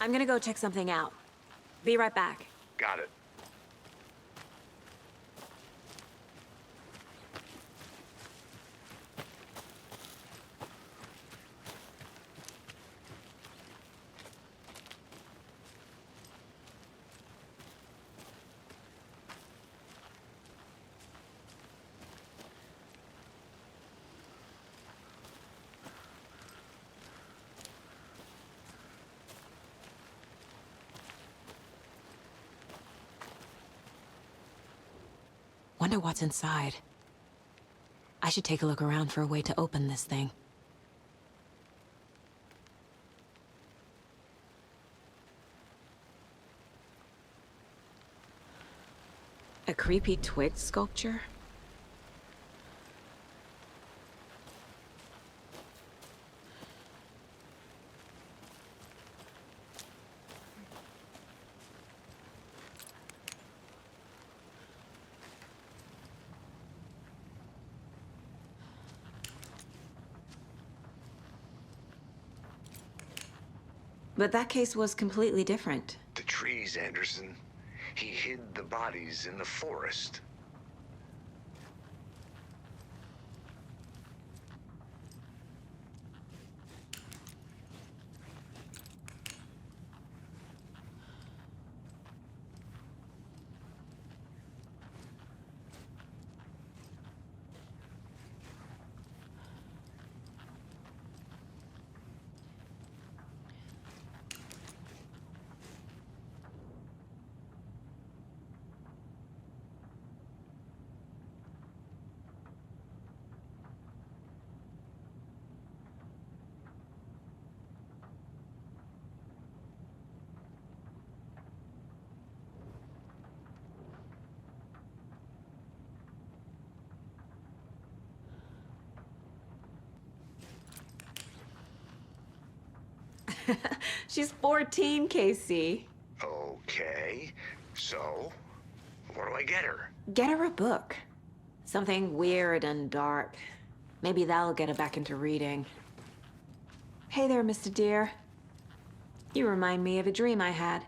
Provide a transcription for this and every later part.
I'm gonna go check something out. Be right back. Got it. Wonder what's inside. I should take a look around for a way to open this thing. A creepy twig sculpture? But that case was completely different. The trees, Anderson. He hid the bodies in the forest. She's 14, Casey. Okay, so what do I get her? Get her a book. Something weird and dark. Maybe that'll get her back into reading. Hey there, Mr. Deer. You remind me of a dream I had.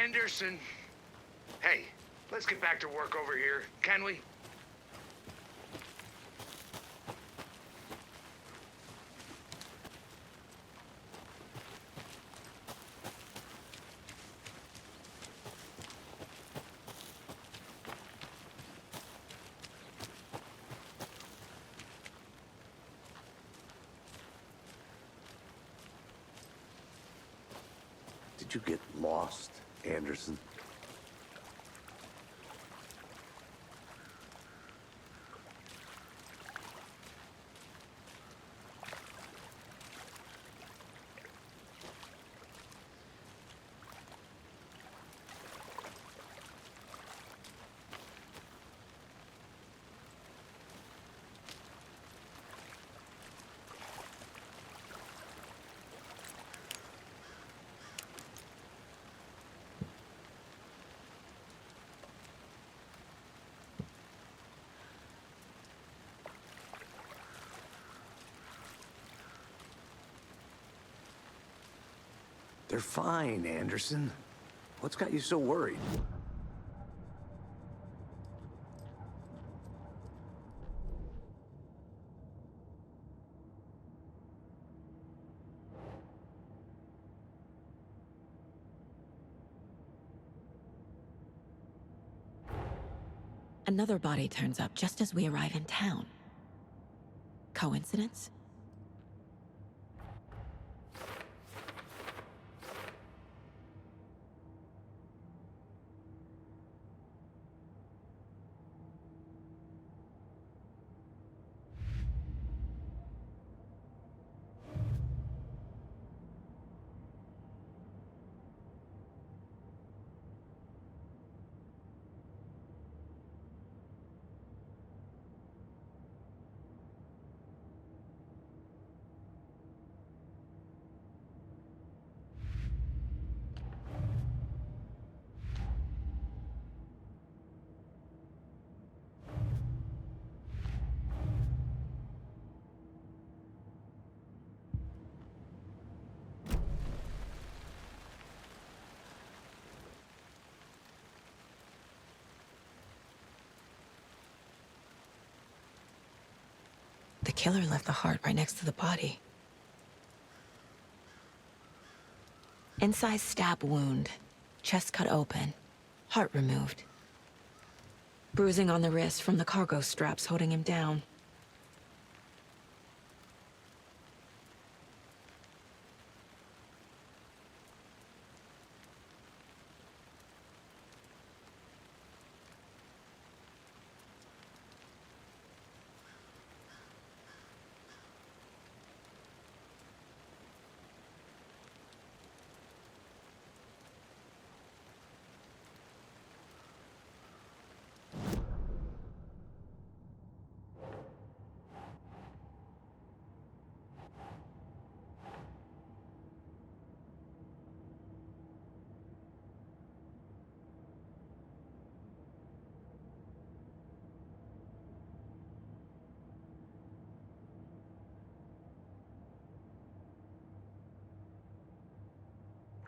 Anderson. Hey, let's get back to work over here, can we? Did you get lost, Anderson? They're fine, Anderson. What's got you so worried? Another body turns up just as we arrive in town. Coincidence? The killer left the heart right next to the body. Incised stab wound, chest cut open, heart removed. Bruising on the wrist from the cargo straps holding him down.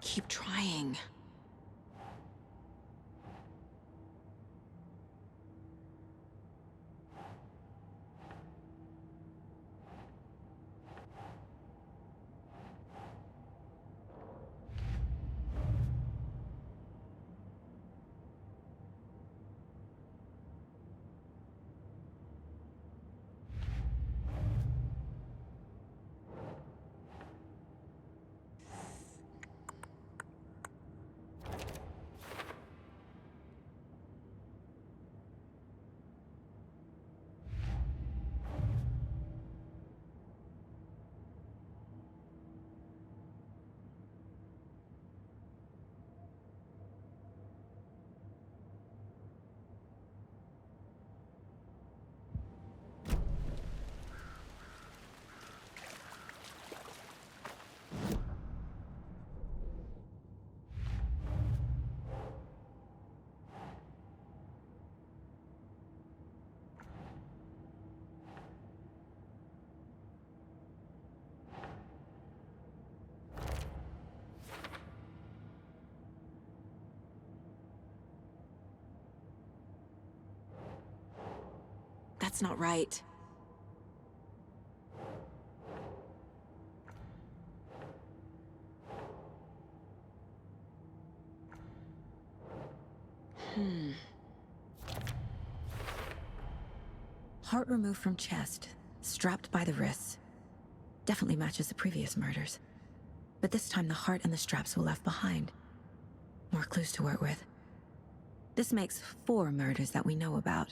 Keep trying. That's not right. Heart removed from chest, strapped by the wrists. Definitely matches the previous murders. But this time the heart and the straps were left behind. More clues to work with. This makes 4 murders that we know about.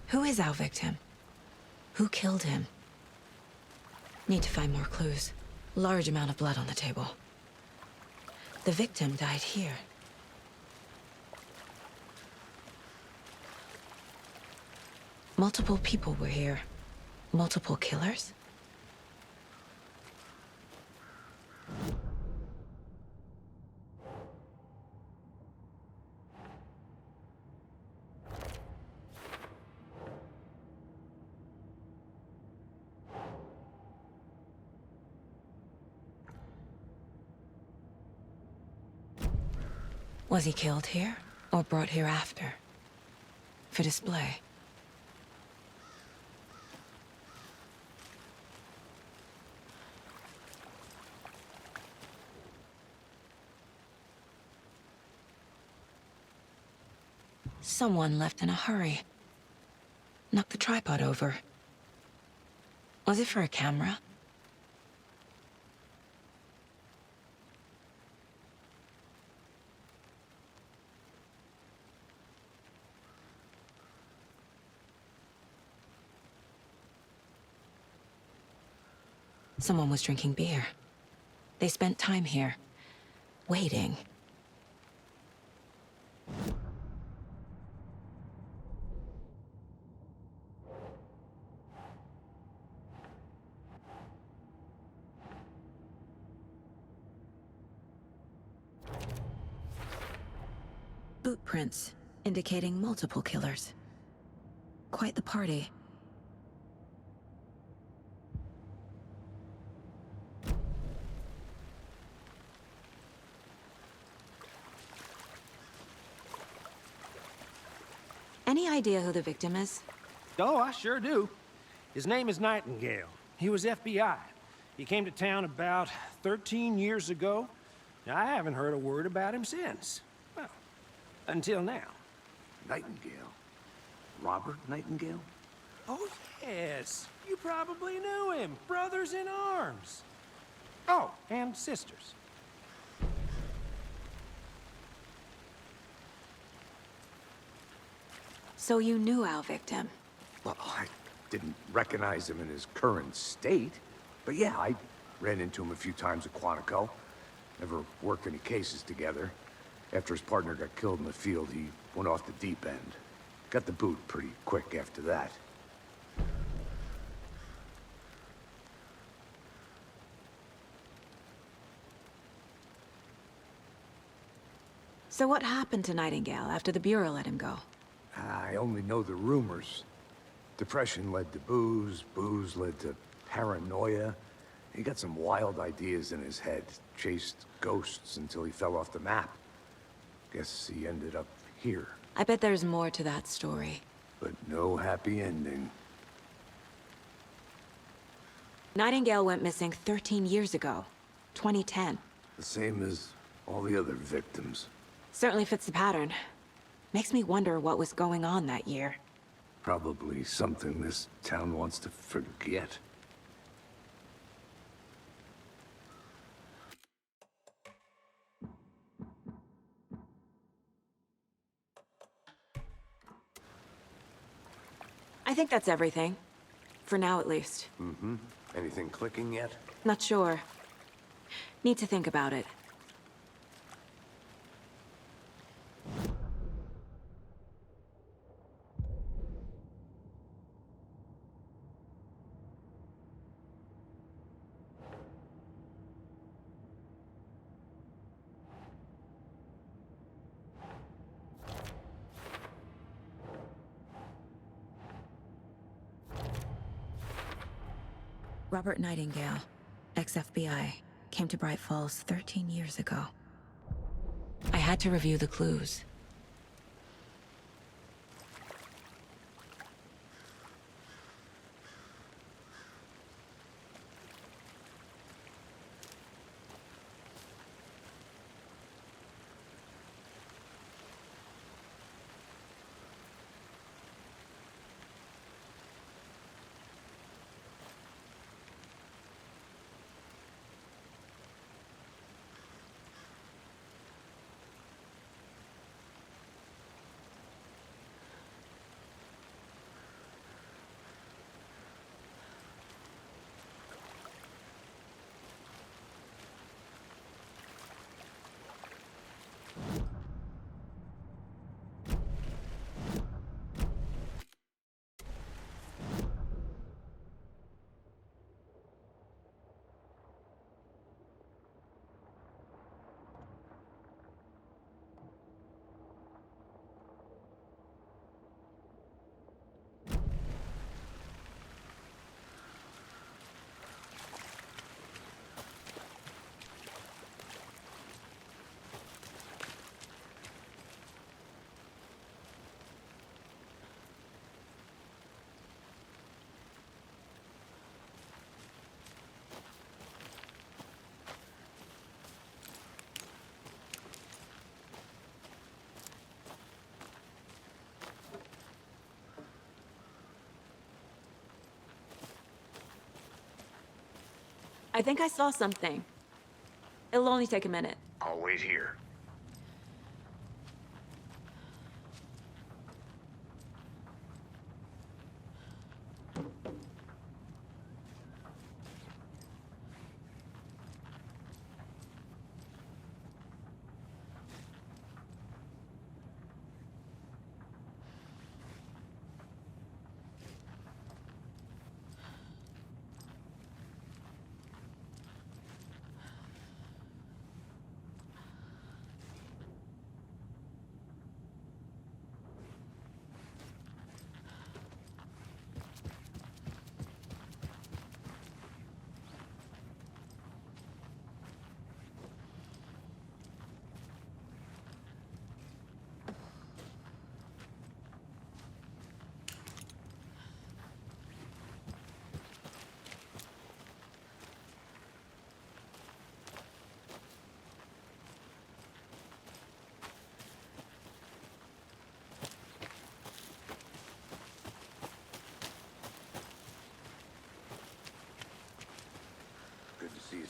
Who is our victim? Who killed him? Need to find more clues. Large amount of blood on the table. The victim died here. Multiple people were here. Multiple killers? Was he killed here, or brought here after? For display? Someone left in a hurry. Knocked the tripod over. Was it for a camera? Someone was drinking beer. They spent time here, waiting. Boot prints, indicating multiple killers. Quite the party. Any idea who the victim is? Oh, I sure do. His name is Nightingale. He was FBI. He came to town about 13 years ago. I haven't heard a word about him since. Well, until now. Nightingale? Robert Nightingale? Oh, yes. You probably knew him. Brothers in arms. Oh, and sisters. So you knew our victim? Well, I didn't recognize him in his current state. But yeah, I ran into him a few times at Quantico. Never worked any cases together. After his partner got killed in the field, he went off the deep end. Got the boot pretty quick after that. So what happened to Nightingale after the Bureau let him go? I only know the rumors. Depression led to booze, booze led to paranoia. He got some wild ideas in his head, chased ghosts until he fell off the map. Guess he ended up here, I bet there's more to that story. but no happy ending. Nightingale went missing 13 years ago, 2010. The same as all the other victims. Certainly fits the pattern. Makes me wonder what was going on that year. Probably something this town wants to forget. I think that's everything. For now, at least. Mm-hmm. Anything clicking yet? Not sure. Need to think about it. Robert Nightingale, ex-FBI, came to Bright Falls 13 years ago. I had to review the clues. I think I saw something. It'll only take a minute. I'll wait here.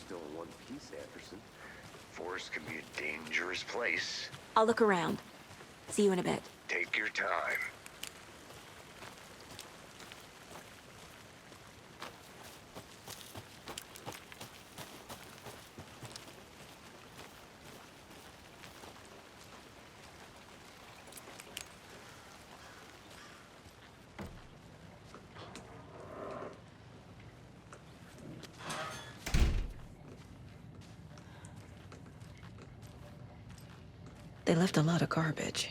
still in one piece, Anderson. Forest can be a dangerous place. I'll look around. See you in a bit. Take your time. They left a lot of garbage.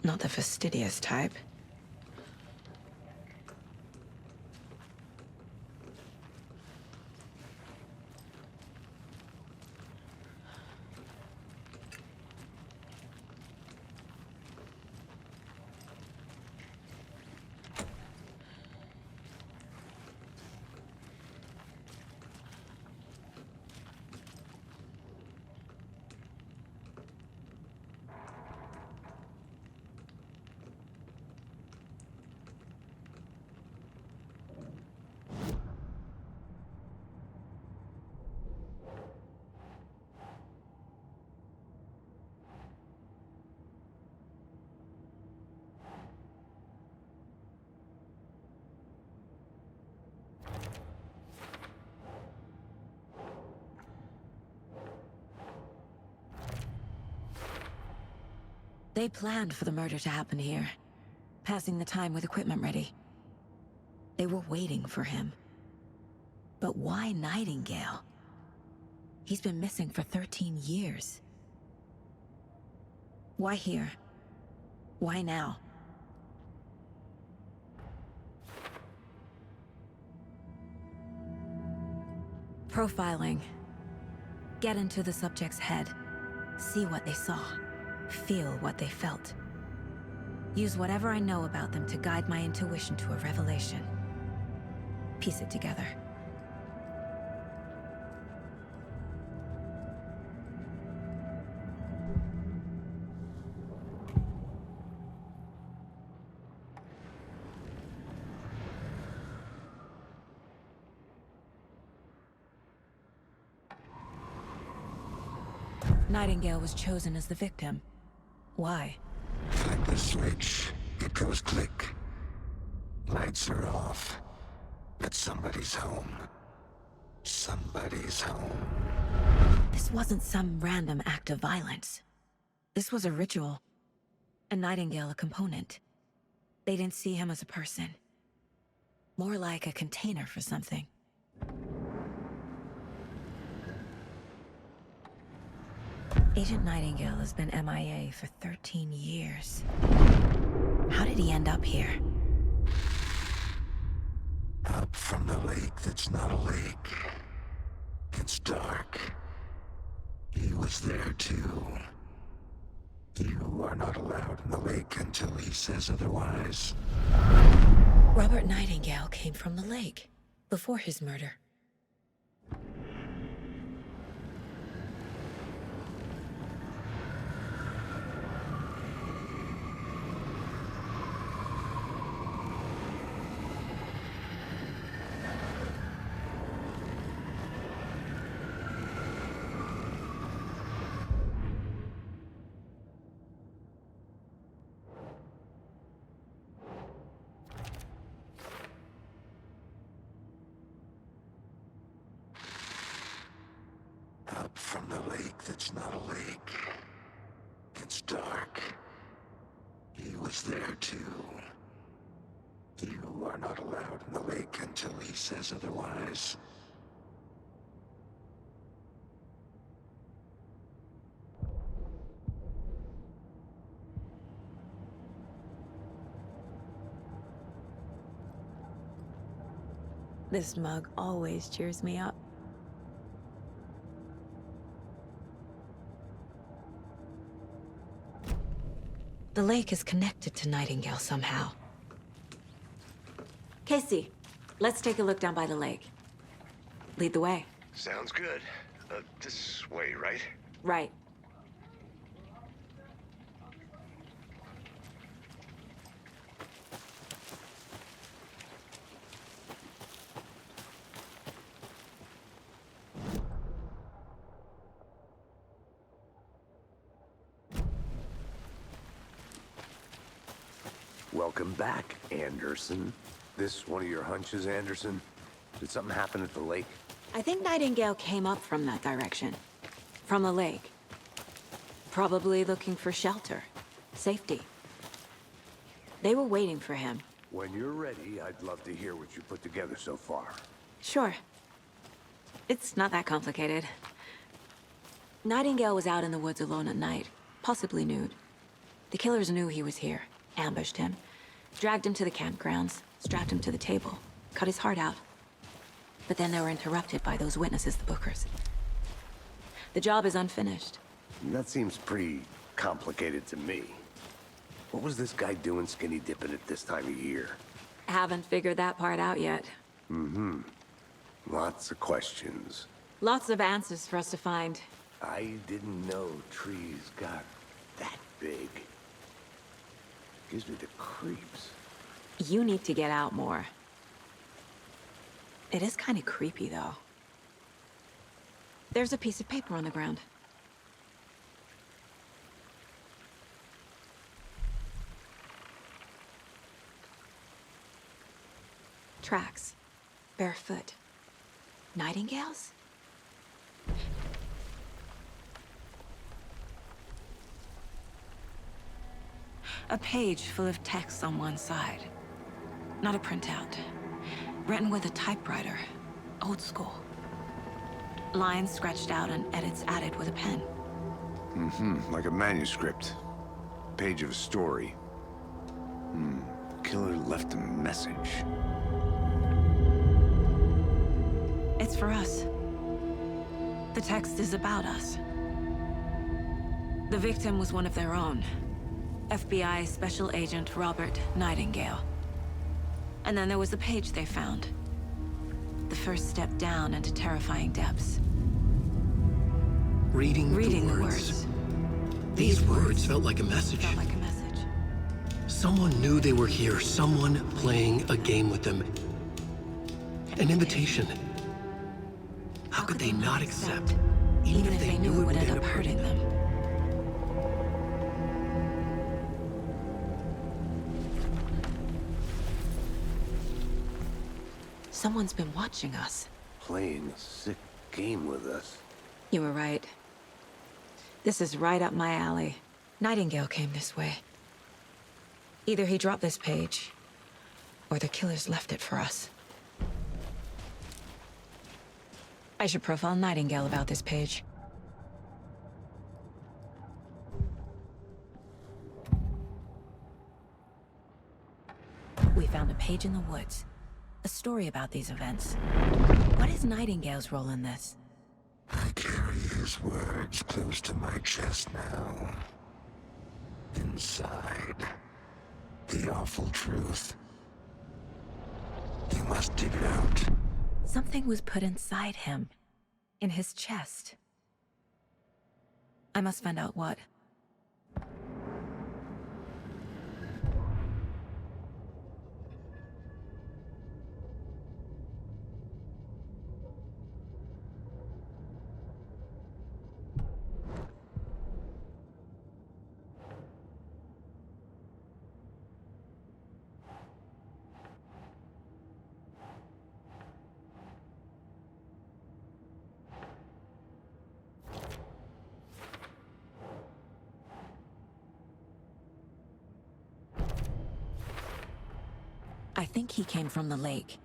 Not the fastidious type. They planned for the murder to happen here, passing the time with equipment ready. They were waiting for him. But why Nightingale? He's been missing for 13 years. Why here? Why now? Profiling. Get into the subject's head. See what they saw. Feel what they felt. Use whatever I know about them to guide my intuition to a revelation. Piece it together. Nightingale was chosen as the victim. Why? Flip the switch, it goes click. Lights are off. But somebody's home. Somebody's home. This wasn't some random act of violence. This was a ritual. And Nightingale a component. They didn't see him as a person. More like a container for something. Agent Nightingale has been MIA for 13 years. How did he end up here? Up from the lake that's not a lake. It's dark. He was there too. You are not allowed in the lake until he says otherwise. Robert Nightingale came from the lake, before his murder. Up from the lake that's not a lake. It's dark. He was there too. You are not allowed in the lake until he says otherwise. This mug always cheers me up. The lake is connected to Nightingale somehow. Casey, let's take a look down by the lake. Lead the way. Sounds good. This way, right? Right. Welcome back, Anderson. This one of your hunches, Anderson? Did something happen at the lake? I think Nightingale came up from that direction. From the lake. Probably looking for shelter. Safety. They were waiting for him. When you're ready, I'd love to hear what you put together so far. Sure. It's not that complicated. Nightingale was out in the woods alone at night, possibly nude. The killers knew he was here, ambushed him, dragged him to the campgrounds, strapped him to the table, cut his heart out. But then they were interrupted by those witnesses, the Bookers. The job is unfinished. That seems pretty complicated to me. What was this guy doing skinny dipping at this time of year? Haven't figured that part out yet. Lots of questions. Lots of answers for us to find. I didn't know trees got that big. Gives me the creeps. You need to get out more. It is kind of creepy, though. There's a piece of paper on the ground. Tracks. Barefoot. Nightingales? A page full of text on one side. Not a printout. Written with a typewriter. Old school. Lines scratched out and edits added with a pen. Like a manuscript. Page of a story. Killer left a message. It's for us. The text is about us. The victim was one of their own. FBI Special Agent Robert Nightingale. And then there was the page they found. The first step down into terrifying depths. Reading the the words. These words felt like a message. Felt like a message. Someone knew they were here, someone playing a game with them. An invitation. How could they not accept, even if they knew it would end up hurting them? Someone's been watching us. Playing a sick game with us. You were right. This is right up my alley. Nightingale came this way. Either he dropped this page, or the killers left it for us. I should profile Nightingale about this page. We found a page in the woods. A story about these events. What is Nightingale's role in this? I carry his words close to my chest now. Inside, the awful truth. You must dig it out. Something was put inside him. In his chest. I must find out what. I think he came from the lake.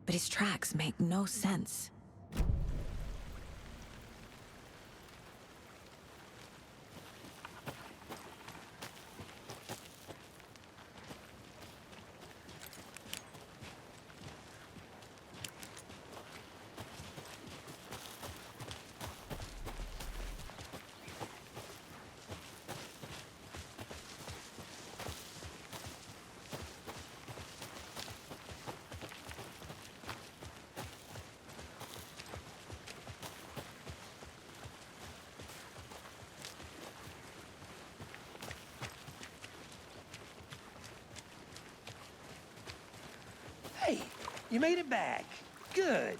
But his tracks make no sense. Hey, you made it back. Good.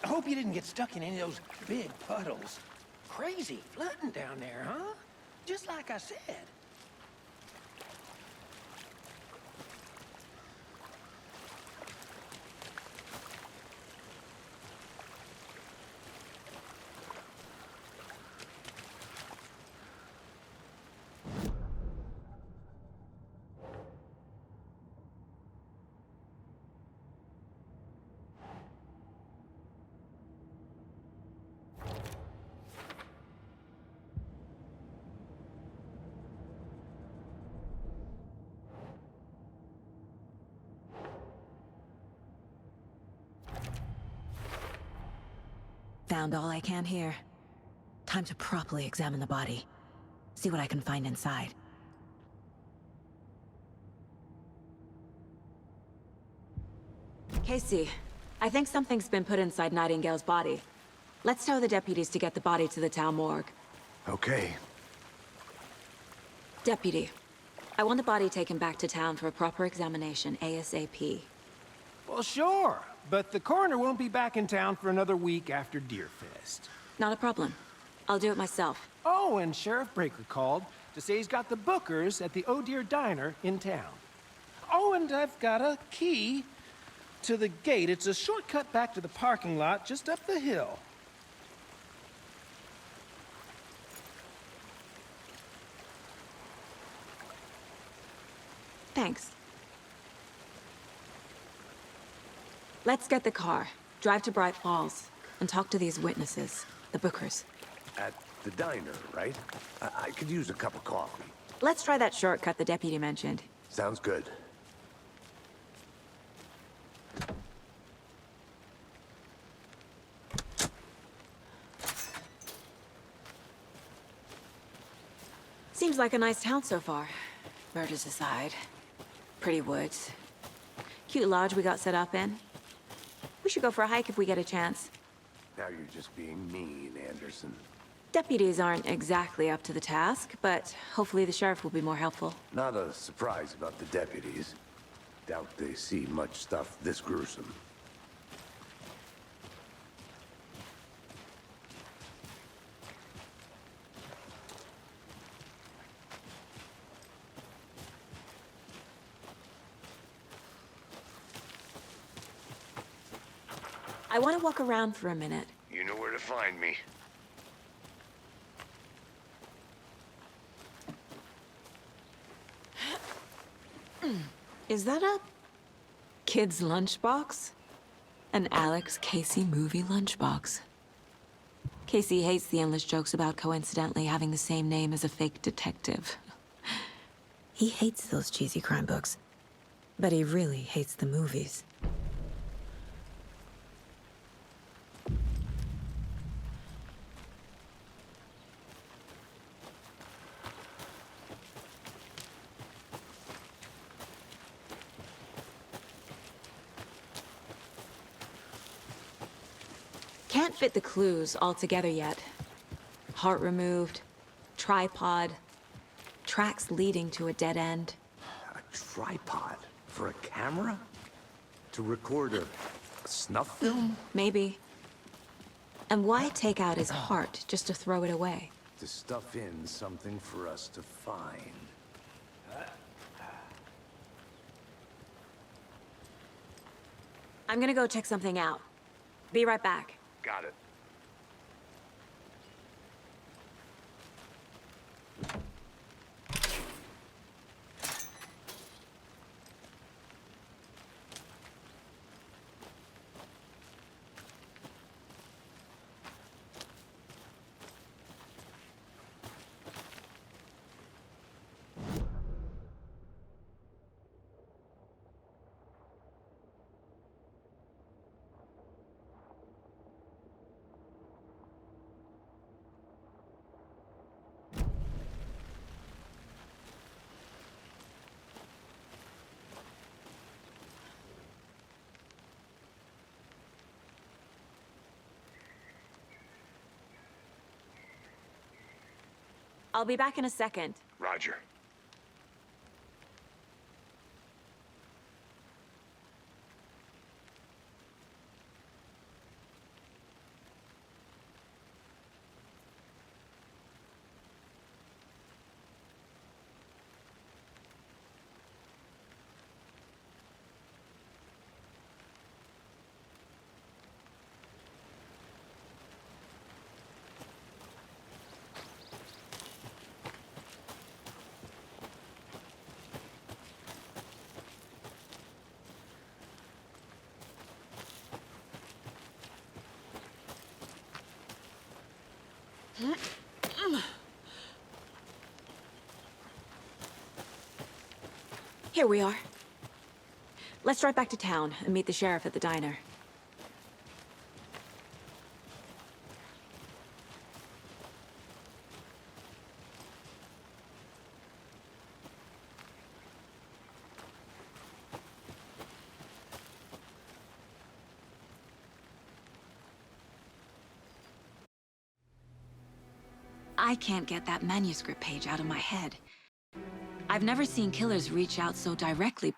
I hope you didn't get stuck in any of those big puddles. Crazy flooding down there, huh? Just like I said. sound all I can hear. Time to properly examine the body. See what I can find inside. Casey, I think something's been put inside Nightingale's body. Let's tell the deputies to get the body to the town morgue. Okay. Deputy, I want the body taken back to town for a proper examination, ASAP. Well, sure, but the coroner won't be back in town for another week after Deerfest. Not a problem. I'll do it myself. Oh, and Sheriff Breaker called to say he's got the Bookers at the Oh Dear Diner in town. Oh, and I've got a key to the gate. It's a shortcut back to the parking lot just up the hill. Thanks. Let's get the car, drive to Bright Falls, and talk to these witnesses, the Bookers. At the diner, right? I could use a cup of coffee. Let's try that shortcut the deputy mentioned. Sounds good. Seems like a nice town so far. Murders aside. Pretty woods. Cute lodge we got set up in. We should go for a hike if we get a chance. Now you're just being mean, Anderson. Deputies aren't exactly up to the task, but hopefully the sheriff will be more helpful. Not a surprise about the deputies. Doubt they see much stuff this gruesome. I want to walk around for a minute. You know where to find me. Is that a kid's lunchbox? An Alex Casey movie lunchbox. Casey hates the endless jokes about coincidentally having the same name as a fake detective. He hates those cheesy crime books, but he really hates the movies. Can't fit the clues all together yet. Heart removed, tripod, tracks leading to a dead end. A tripod? For a camera? To record a snuff film? Maybe. And why take out his heart just to throw it away? To stuff in something for us to find. I'm gonna go check something out. Be right back. Got it. I'll be back in a second. Roger. Here we are. Let's drive back to town and meet the sheriff at the diner. I can't get that manuscript page out of my head. I've never seen killers reach out so directly.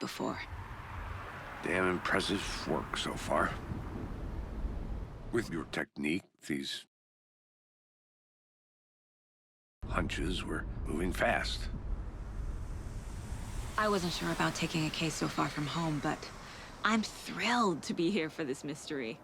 Before. Damn impressive work so far. With your technique, these hunches were moving fast. I wasn't sure about taking a case so far from home, but I'm thrilled to be here for this mystery.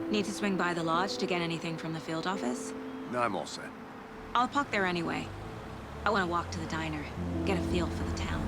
Need to swing by the lodge to get anything from the field office? No, I'm all set. I'll park there anyway. I want to walk to the diner, get a feel for the town.